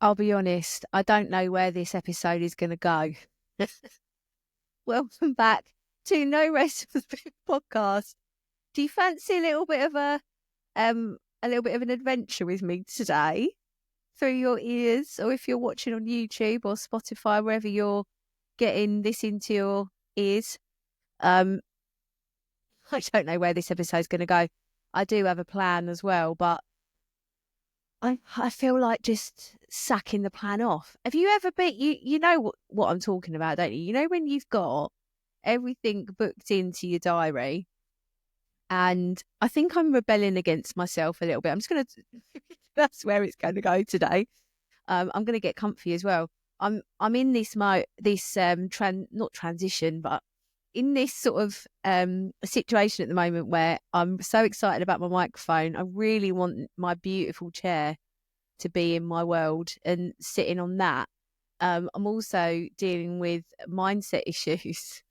I'll be honest, I don't know where this episode is going to go. Welcome back to No Rest for the podcast. Do you fancy a little bit of an adventure with me today through your ears, or if you're watching on YouTube or Spotify, wherever you're getting this into your ears? I don't know where this episode's going to go. I do have a plan as well, but I feel like just sacking the plan off. Have you ever been, you know what I'm talking about, don't you? You know when you've got everything booked into your diary, and I think I'm rebelling against myself a little bit. I'm just going to, that's where it's going to go today. I'm going to get comfy as well. I'm in this not transition, but in this sort of situation at the moment where I'm so excited about my microphone. I really want my beautiful chair to be in my world and sitting on that. I'm also dealing with mindset issues,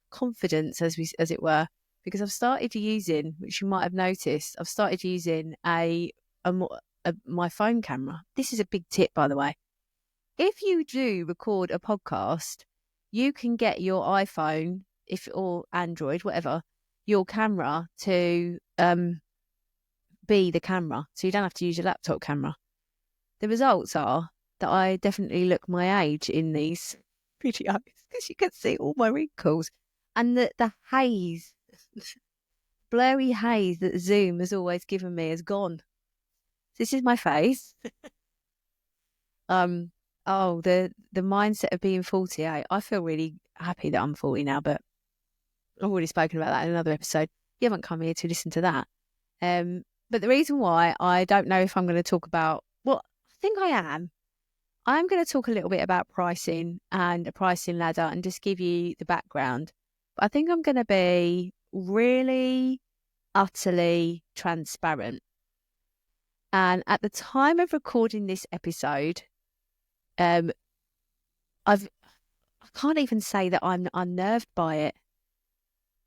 confidence, as it were, because I've started using, which you might have noticed, I've started using my phone camera. This is a big tip, by the way. If you do record a podcast, you can get your iPhone, or Android, whatever, your camera to be the camera, so you don't have to use your laptop camera. The results are that I definitely look my age in these videos because you can see all my wrinkles and the haze, blurry haze that Zoom has always given me has gone. This is my face. The mindset of being 48. I feel really happy that I'm 40 now, but I've already spoken about that in another episode. You haven't come here to listen to that. But the reason why I don't know if I'm going to talk about, well, I think I am. I'm going to talk a little bit about pricing and a pricing ladder and just give you the background. But I think I'm going to be really utterly transparent. And at the time of recording this episode, I can't even say that I'm unnerved by it.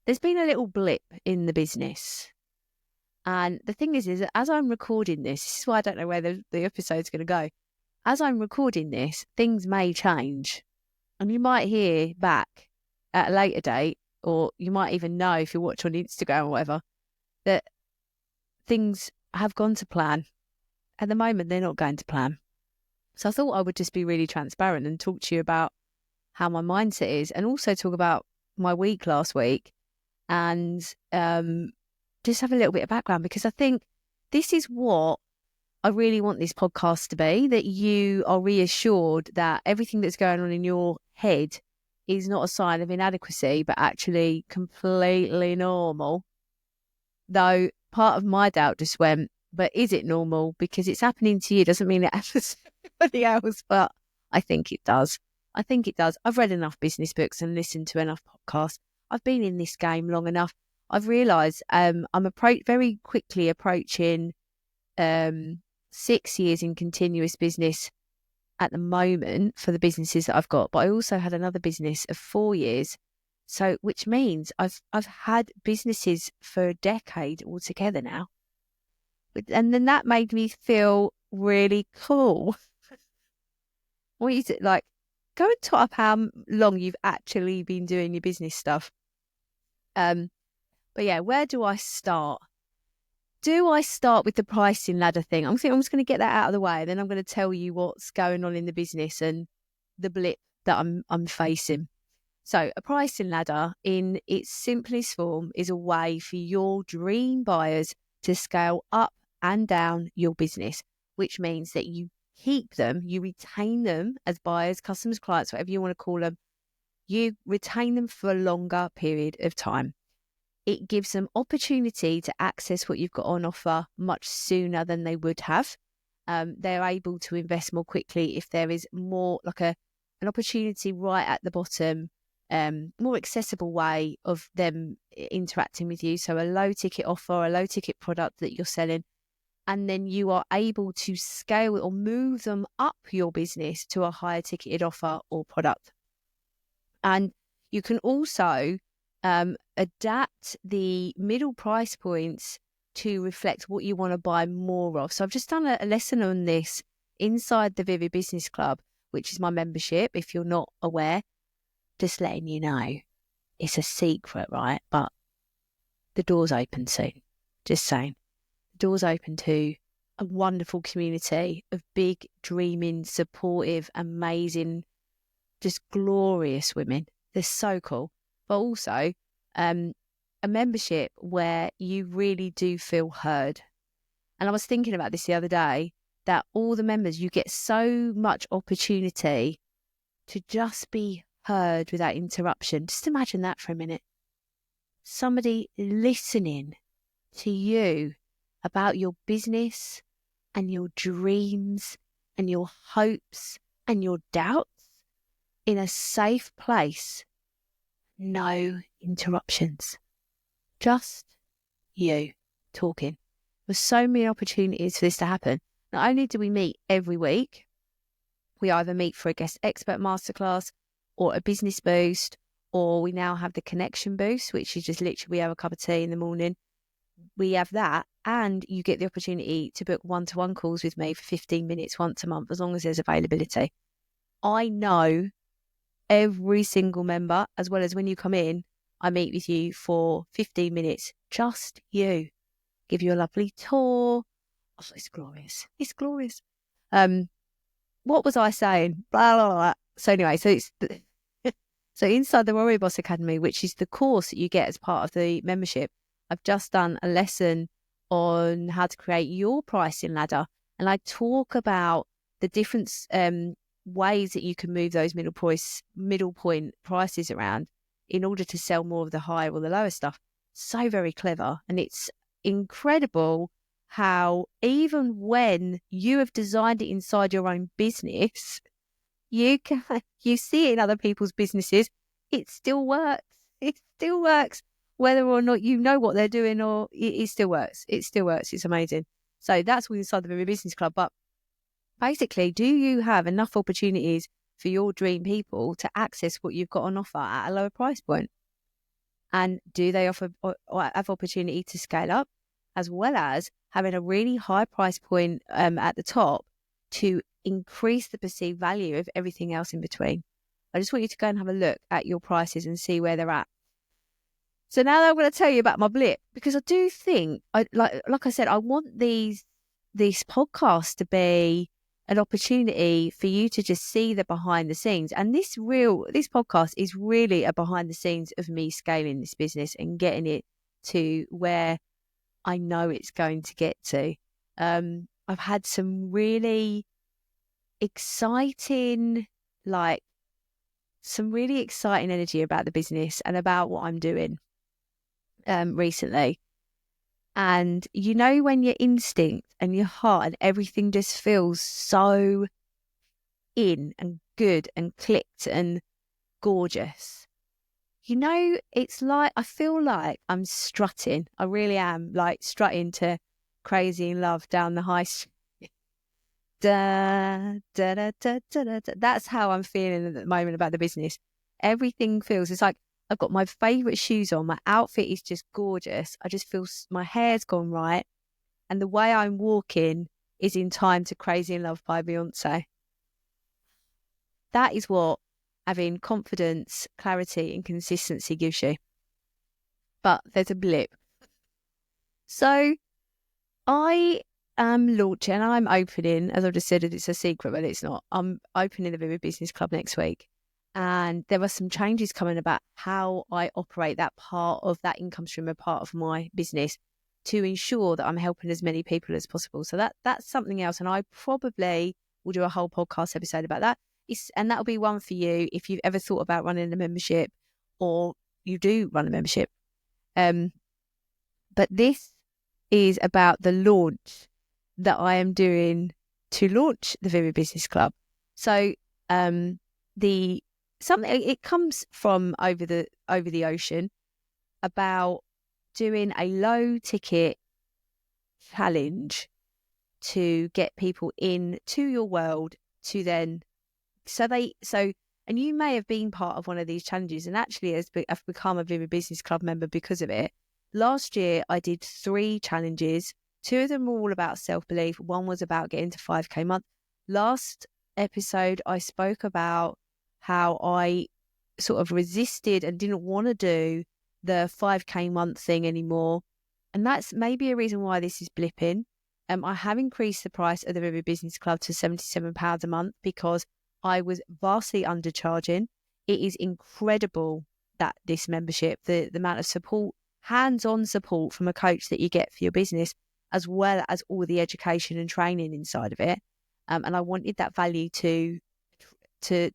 There's been a little blip in the business. And the thing is that as I'm recording this is why I don't know where the episode's going to go. As I'm recording this, things may change. And you might hear back at a later date, or you might even know if you watch on Instagram or whatever, that things have gone to plan. At the moment, they're not going to plan. So I thought I would just be really transparent and talk to you about how my mindset is, and also talk about my week last week, and just have a little bit of background, because I think this is what I really want this podcast to be, that you are reassured that everything that's going on in your head is not a sign of inadequacy, but actually completely normal. Though part of my doubt just went, but is it normal? Because it's happening to you doesn't mean it happens to anybody else, but I think it does. I think it does. I've read enough business books and listened to enough podcasts. I've been in this game long enough. I've realised I'm very quickly approaching 6 years in continuous business at the moment for the businesses that I've got. But I also had another business of 4 years. So, which means I've had businesses for a decade altogether now. And then that made me feel really cool. What is it like? Go and tot up how long you've actually been doing your business stuff. But yeah, where do I start? Do I start with the pricing ladder thing? I'm just going to get that out of the way. Then I'm going to tell you what's going on in the business and the blip that I'm facing. So a pricing ladder in its simplest form is a way for your dream buyers to scale up and down your business, which means that you keep them, you retain them as buyers, customers, clients, whatever you want to call them. You retain them for a longer period of time. It gives them opportunity to access what you've got on offer much sooner than they would have. They're able to invest more quickly if there is more like an opportunity right at the bottom, more accessible way of them interacting with you. So a low ticket offer, a low ticket product that you're selling, and then you are able to scale or move them up your business to a higher ticketed offer or product. And you can also adapt the middle price points to reflect what you want to buy more of. So I've just done a lesson on this inside the Vivid Business Club, which is my membership, if you're not aware, just letting you know, it's a secret, right? But the door's open soon. Just saying. The door's open to a wonderful community of big, dreaming, supportive, amazing, just glorious women. They're so cool. But also a membership where you really do feel heard. And I was thinking about this the other day, that all the members, you get so much opportunity to just be heard without interruption. Just imagine that for a minute. Somebody listening to you about your business and your dreams and your hopes and your doubts in a safe place. No interruptions. Just you talking. There's so many opportunities for this to happen. Not only do we meet every week, we either meet for a guest expert masterclass or a business boost, or we now have the connection boost, which is just literally we have a cup of tea in the morning. We have that, and you get the opportunity to book one-to-one calls with me for 15 minutes once a month, as long as there's availability. I know every single member, as well as when you come in, I meet with you for 15 minutes, just you. Give you a lovely tour. Oh, it's glorious. It's glorious. What was I saying? Blah, blah, blah. So anyway, so inside the Warrior Boss Academy, which is the course that you get as part of the membership, I've just done a lesson on how to create your pricing ladder. And I talk about the different ways that you can move those middle point prices around in order to sell more of the higher or the lower stuff. So very clever. And it's incredible how even when you have designed it inside your own business, you see it in other people's businesses, it still works. It still works. Whether or not you know what they're doing, or it still works. It still works. It's amazing. So that's what's inside the Vivid Business Club. But basically, do you have enough opportunities for your dream people to access what you've got on offer at a lower price point? And do they offer or have opportunity to scale up, as well as having a really high price point at the top to increase the perceived value of everything else in between? I just want you to go and have a look at your prices and see where they're at. So now I'm going to tell you about my blip, because I do think, like I said, I want these podcasts to be an opportunity for you to just see the behind the scenes. And this podcast is really a behind the scenes of me scaling this business and getting it to where I know it's going to get to. I've had some really exciting energy about the business and about what I'm doing recently. And you know, when your instinct and your heart and everything just feels so in and good and clicked and gorgeous. You know, it's like, I feel like I'm strutting. I really am, like strutting to Crazy in Love down the high street. Da, da, da, da, da, da, da. That's how I'm feeling at the moment about the business. Everything feels, it's like I've got my favourite shoes on. My outfit is just gorgeous. I just feel my hair's gone right. And the way I'm walking is in time to Crazy in Love by Beyonce. That is what having confidence, clarity and consistency gives you. But there's a blip. So I am launching, I'm opening, as I've just said, it's a secret, but it's not. I'm opening the Vivid Business Club next week. And there are some changes coming about how I operate that part of that income stream, a part of my business, to ensure that I'm helping as many people as possible. So that's something else. And I probably will do a whole podcast episode about that. And that'll be one for you if you've ever thought about running a membership, or you do run a membership. But this is about the launch that I am doing to launch the Vivid Business Club. So it comes from over the ocean, about doing a low ticket challenge to get people into your world to then and you may have been part of one of these challenges and actually have become a Vivid Business Club member because of it. Last year I did 3 challenges. 2 of them were all about self-belief. One was about getting to 5k a month. last episode, I spoke about how I sort of resisted and didn't want to do the 5K month thing anymore. And that's maybe a reason why this is blipping. I have increased the price of the River Business Club to £77 a month because I was vastly undercharging. It is incredible that this membership, the amount of support, hands-on support from a coach that you get for your business, as well as all the education and training inside of it. And I wanted that value to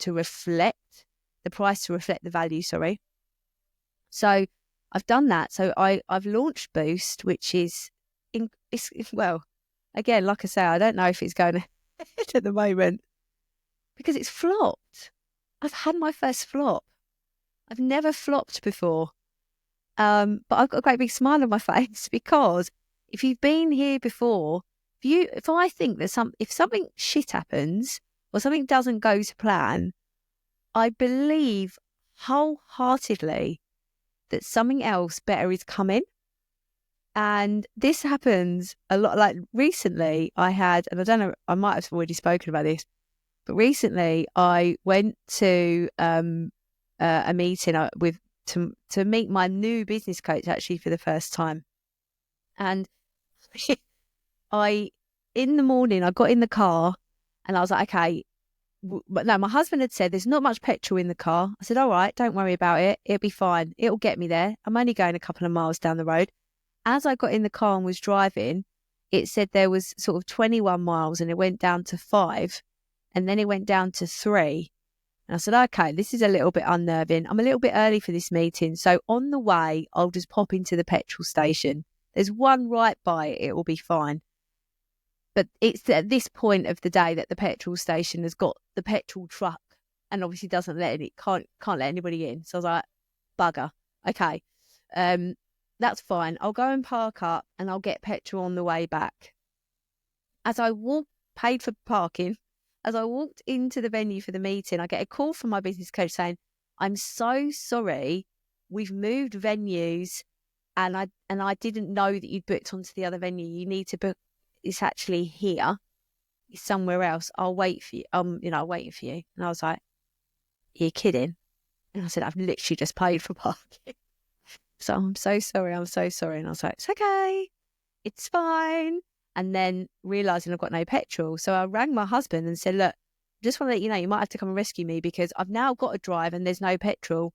reflect the price, to reflect the value, sorry. So I've done that. So I've launched Boost, which is, well, again, like I say, I don't know if it's going ahead at the moment because it's flopped. I've had my first flop. I've never flopped before. But I've got a great big smile on my face because if you've been here before, if I think that if something shit happens or something doesn't go to plan, I believe wholeheartedly that something else better is coming. And this happens a lot. Like recently I had, and I don't know, I might have already spoken about this, but recently I went to a meeting to meet my new business coach actually for the first time. And in the morning, I got in the car and I was like, okay, but no, my husband had said there's not much petrol in the car. I said, all right, don't worry about it. It'll be fine. It'll get me there. I'm only going a couple of miles down the road. As I got in the car and was driving, it said there was sort of 21 miles and it went down to 5 and then it went down to 3. And I said, okay, this is a little bit unnerving. I'm a little bit early for this meeting. So on the way, I'll just pop into the petrol station. There's one right by it. It will be fine. But it's at this point of the day that the petrol station has got the petrol truck and obviously can't let anybody in. So I was like, bugger. Okay. That's fine. I'll go and park up and I'll get petrol on the way back. As I paid for parking, as I walked into the venue for the meeting, I get a call from my business coach saying, I'm so sorry, we've moved venues and I didn't know that you'd booked onto the other venue. You need to book, it's actually here. It's somewhere else. I'll wait for you. I'm waiting for you. And I was like, you're kidding? And I said, I've literally just paid for parking. So I'm so sorry. I'm so sorry. And I was like, it's okay. It's fine. And then realising I've got no petrol. So I rang my husband and said, look, just want to let you know, you might have to come and rescue me because I've now got to drive and there's no petrol.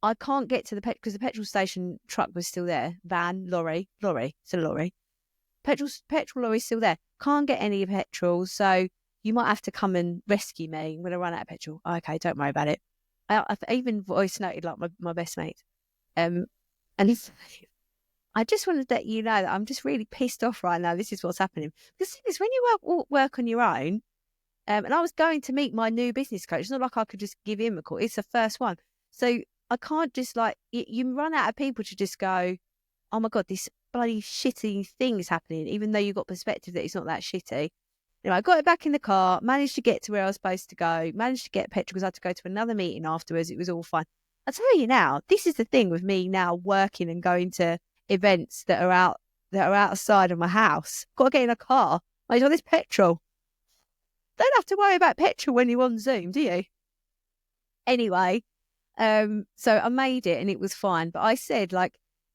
I can't get to the petrol because the petrol station truck was still there. Lorry. It's a lorry. Petrol lorry's still there. Can't get any petrol. So you might have to come and rescue me. I'm going to run out of petrol. Okay, don't worry about it. I've even voice noted like my best mate. And I just wanted to let you know that I'm just really pissed off right now. This is what's happening. Because the thing is, when you work on your own, and I was going to meet my new business coach, it's not like I could just give him a call. It's the first one. So I can't just you run out of people to just go, oh my God, this bloody shitty thing is happening, even though you've got perspective that it's not that shitty. Anyway, I got it back in the car, managed to get to where I was supposed to go, managed to get petrol because I had to go to another meeting afterwards. It was all fine. I tell you now, this is the thing with me now working and going to events that are outside of my house. Got to get in a car. There's petrol. Don't have to worry about petrol when you're on Zoom, do you? Anyway, so I made it and it was fine. But I said,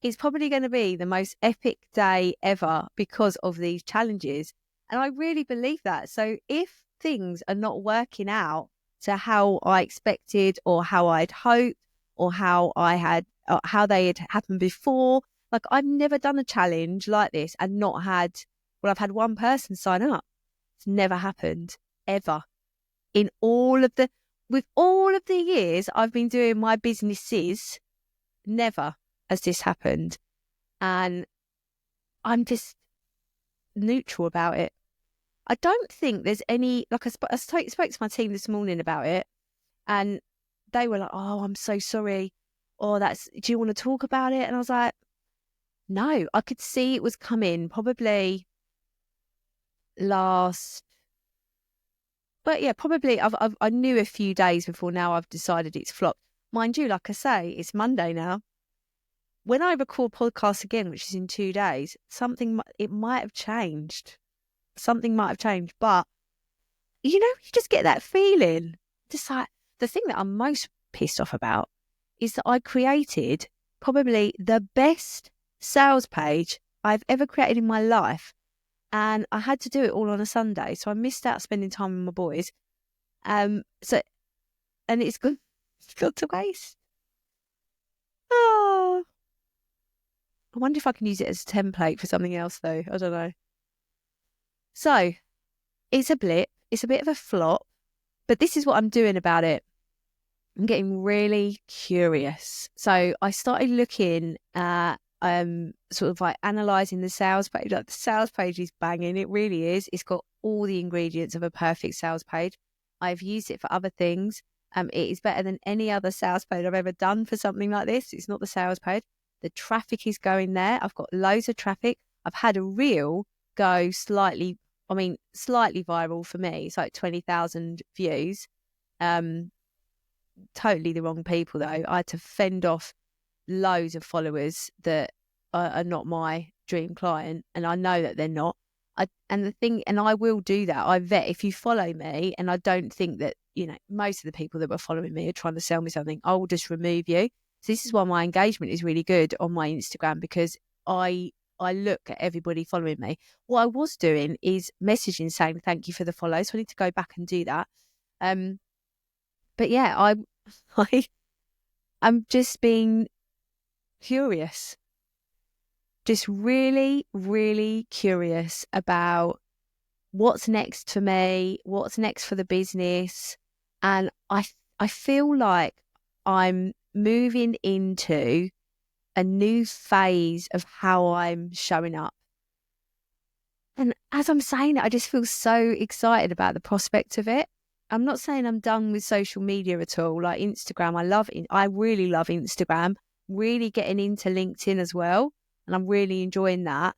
it's probably going to be the most epic day ever because of these challenges. And I really believe that. So if things are not working out to how I expected or how I'd hoped or how they had happened before, I've never done a challenge like this and not had, I've had one person sign up. It's never happened ever with all of the years I've been doing my businesses, never has this happened. And I'm just neutral about it. I don't think there's any, I spoke to my team this morning about it and they were like, oh, I'm so sorry. Or do you want to talk about it? And I was like, no, I could see it was coming probably probably I knew a few days before now I've decided it's flopped. Mind you, like I say, it's Monday now. When I record podcasts again, which is in 2 days, it might have changed. Something might have changed, but you just get that feeling. Just like, the thing that I'm most pissed off about is that I created probably the best sales page I've ever created in my life. And I had to do it all on a Sunday. So I missed out spending time with my boys. And it's gone to waste. Oh, I wonder if I can use it as a template for something else, though. I don't know. So it's a blip. It's a bit of a flop, but this is what I'm doing about it. I'm getting really curious. So I started looking at sort of like analysing the sales page. Like, the sales page is banging. It really is. It's got all the ingredients of a perfect sales page. I've used it for other things. It is better than any other sales page I've ever done for something like this. It's not the sales page. The traffic is going there. I've got loads of traffic. I've had a reel go slightly viral for me. It's like 20,000 views. Totally the wrong people, though. I had to fend off loads of followers that are not my dream client, and I know that they're not. And I will do that. I vet. If you follow me and I don't think that, most of the people that were following me are trying to sell me something, I will just remove you. So this is why my engagement is really good on my Instagram, because I look at everybody following me. What I was doing is messaging saying thank you for the follow. So I need to go back and do that. But yeah, I'm just being curious. Just really, really curious about what's next for me, what's next for the business. And I feel like I'm moving into a new phase of how I'm showing up. And as I'm saying it, I just feel so excited about the prospect of it. I'm not saying I'm done with social media at all. Like Instagram, I really love Instagram, really getting into LinkedIn as well. And I'm really enjoying that.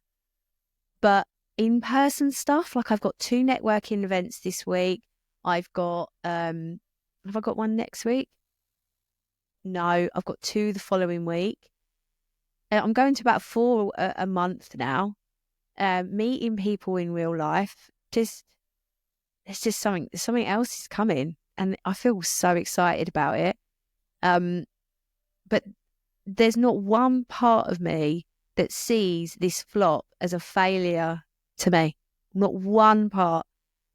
But in-person stuff, like I've got 2 networking events this week. I've got, have I got one next week? No, I've got 2 the following week. I'm going to about 4 a month now. Meeting people in real life, there's just something else is coming, and I feel so excited about it. But there's not one part of me that sees this flop as a failure to me. Not one part,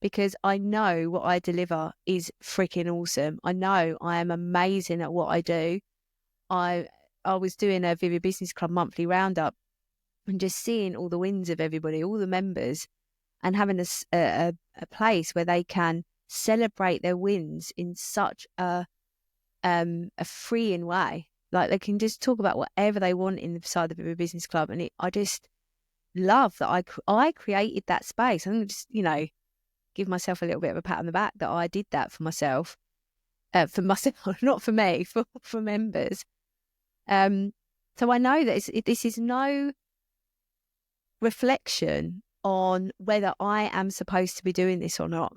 because I know what I deliver is freaking awesome. I know I am amazing at what I do. I was doing a Vivid Business Club monthly roundup and just seeing all the wins of everybody, all the members, and having a place where they can celebrate their wins in such a freeing way. Like, they can just talk about whatever they want inside the Vivid Business Club. And I just love that I created that space. I'm just, give myself a little bit of a pat on the back that I did that for myself. For myself, not for me, for members. So I know that this is no reflection on whether I am supposed to be doing this or not.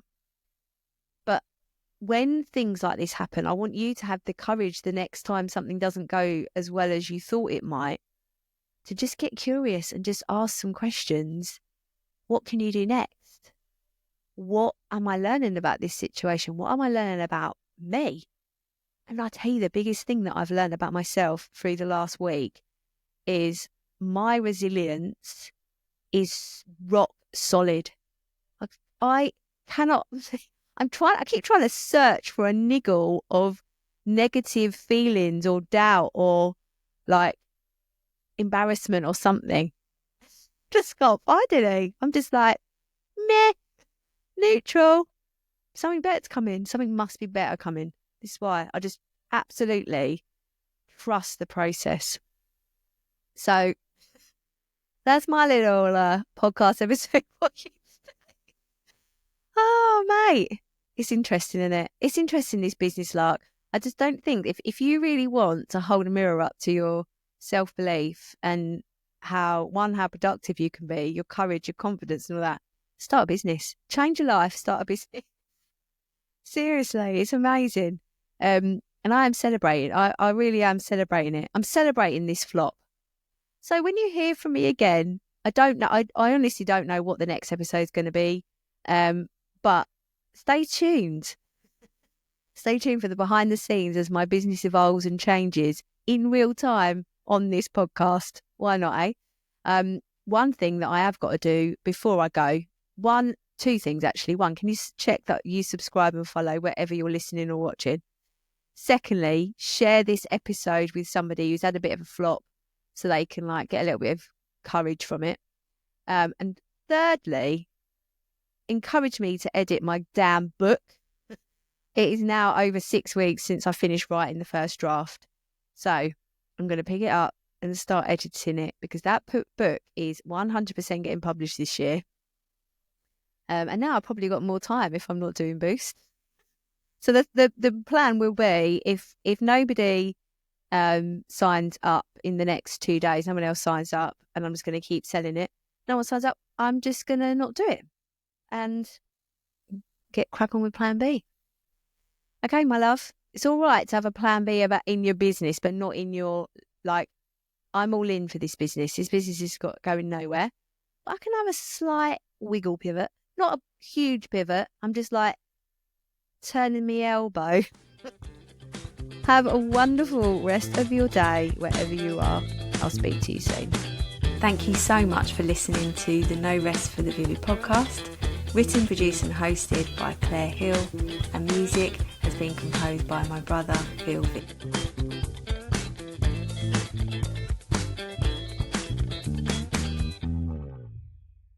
But when things like this happen, I want you to have the courage the next time something doesn't go as well as you thought it might, to just get curious and just ask some questions. What can you do next? What am I learning about this situation? What am I learning about me? And I tell you, the biggest thing that I've learned about myself through the last week is my resilience is rock solid. I keep trying to search for a niggle of negative feelings or doubt or like embarrassment or something. Just can't find any. I'm just like, meh, neutral. Something better's coming. Something must be better coming. This is why I just absolutely trust the process. So that's my little podcast episode for you today. Oh, mate. It's interesting, isn't it? It's interesting, this business lark. I just don't think if you really want to hold a mirror up to your self-belief and how productive you can be, your courage, your confidence and all that, start a business. Change your life, start a business. Seriously, it's amazing. And I am celebrating. I really am celebrating it. I'm celebrating this flop. So when you hear from me again, I don't know. I honestly don't know what the next episode is going to be. But stay tuned. Stay tuned for the behind the scenes as my business evolves and changes in real time on this podcast. Why not, eh? One thing that I have got to do before I go, two things actually. One, can you check that you subscribe and follow wherever you're listening or watching? Secondly, share this episode with somebody who's had a bit of a flop so they can get a little bit of courage from it. And thirdly, encourage me to edit my damn book. It is now over 6 weeks since I finished writing the first draft. So I'm going to pick it up and start editing it because that book is 100% getting published this year. And now I've probably got more time if I'm not doing Boost. So the plan will be if nobody signs up in the next 2 days, no one else signs up, and I'm just going to keep selling it. No one signs up, I'm just going to not do it and get crack on with plan B. Okay, my love, it's all right to have a plan B in your business, but not in your, I'm all in for this business. This business has got going nowhere. But I can have a slight wiggle pivot, not a huge pivot. I'm just turning my elbow. Have a wonderful rest of your day, wherever you are. I'll speak to you soon. Thank you so much for listening to the No Rest for the Vivid podcast. Written, produced and hosted by Claire Hill, and music has been composed by my brother, Phil Vick.